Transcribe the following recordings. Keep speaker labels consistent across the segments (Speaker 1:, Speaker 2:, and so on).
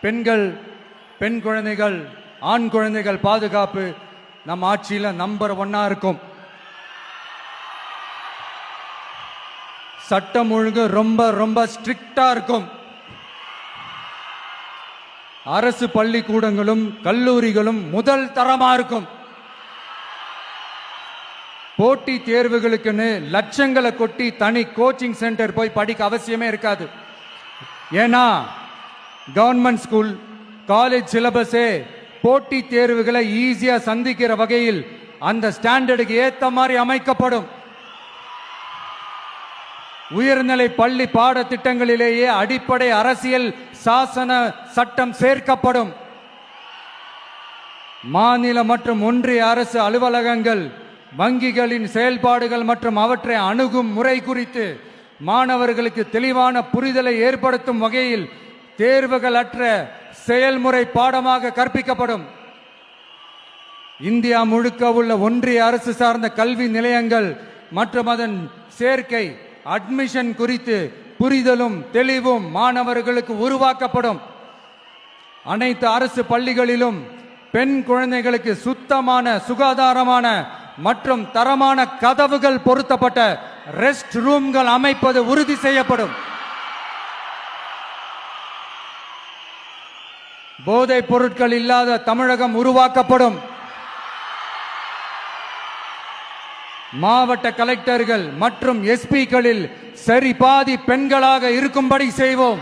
Speaker 1: பெண்கள், பெண் குழந்தைகள், ஆண் குழந்தைகள் பாதுகாப்பு நம்ம ஆட்சியில நம்பர் 1 இருக்கும். சட்டம் ஒழுங்கு ரொம்ப ரொம்ப ஸ்ட்ரிக்டா இருக்கும். அரசு பள்ளிக்கூடங்களும் கல்லூரிகளும் முதல் தரமா இருக்கும். போட்டி தேர்வுகளுக்குன்னு லட்சங்களை கொட்டி தனி கோச்சிங் சென்டர் போய் படிக்க அவசியமே இருக்காது. ஏன்னா கவர்மெண்ட் ஸ்கூல், காலேஜ் சிலபஸே போட்டி தேர்வுகளை ஈஸியா சந்திக்கிற வகையில் அந்த ஸ்டாண்டர்டுக்கு ஏத்த மாதிரி அமைக்கப்படும். உயர்நிலை பள்ளி பாடத்திட்டங்களிலேயே அடிப்படை அரசியல் சாசன சட்டம் சேர்க்கப்படும். மாநில மற்றும் ஒன்றிய அரசு அலுவலகங்கள், வங்கிகளின் செயல்பாடுகள் மற்றும் அவற்றை அணுகும் முறை குறித்து மாணவர்களுக்கு தெளிவான புரிதலை ஏற்படுத்தும் வகையில் தேர்வுகள் அற்ற செயல்முறை பாடமாக கற்பிக்கப்படும். இந்தியா முழுக்க உள்ள ஒன்றிய அரசு சார்ந்த கல்வி நிலையங்கள் மற்றும் அதன் சேர்க்கை அட்மிஷன் குறித்து புரிதலும் தெளிவும் மாணவர்களுக்கு உருவாக்கப்படும். அனைத்து அரசு பள்ளிகளிலும் பெண் குழந்தைகளுக்கு சுத்தமான, சுகாதாரமான மற்றும் தரமான கதவுகள் பொருத்தப்பட்ட ரெஸ்ட் ரூம்கள் அமைப்பது உறுதி செய்யப்படும். போதைப் பொருட்கள் இல்லாத தமிழகம் உருவாக்கப்படும். மாவட்ட கலெக்டர்கள் மற்றும் எஸ்பிக்களில் சரி பாதி பெண்களாக இருக்கும்படி செய்வோம்.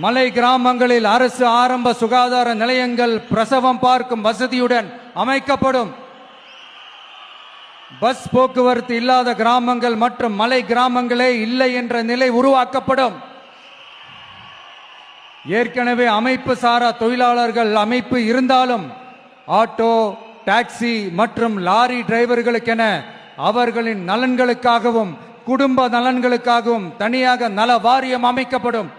Speaker 1: மலை கிராமங்களில் அரசு ஆரம்ப சுகாதார நிலையங்கள் பிரசவம் பார்க்கும் வசதியுடன் அமைக்கப்படும். பஸ் போக்குவரத்து இல்லாத கிராமங்கள் மற்றும் மலை கிராமங்களே இல்லை என்ற நிலை உருவாக்கப்படும். ஏற்கனவே அமைப்பு சாரா தொழிலாளர்கள் அமைப்பு இருந்தாலும் ஆட்டோ, டாக்ஸி மற்றும் லாரி டிரைவர்களுக்கென அவர்களின் நலன்களுக்காகவும் குடும்ப நலன்களுக்காகவும் தனியாக நல வாரியம் அமைக்கப்படும்.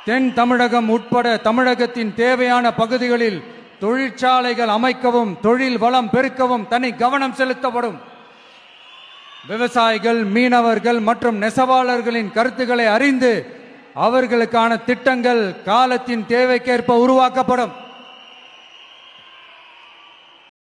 Speaker 1: தென் தமிழகம் உட்பட தமிழகத்தின் தேவையான பகுதிகளில் தொழிற்சாலைகள் அமைக்கவும் தொழில் வளம் பெருக்கவும் தனி கவனம் செலுத்தப்படும். விவசாயிகள், மீனவர்கள் மற்றும் நெசவாளர்களின் கருத்துக்களை அறிந்து அவர்களுக்கான திட்டங்கள் காலத்தின் தேவைக்கேற்ப உருவாக்கப்படும்.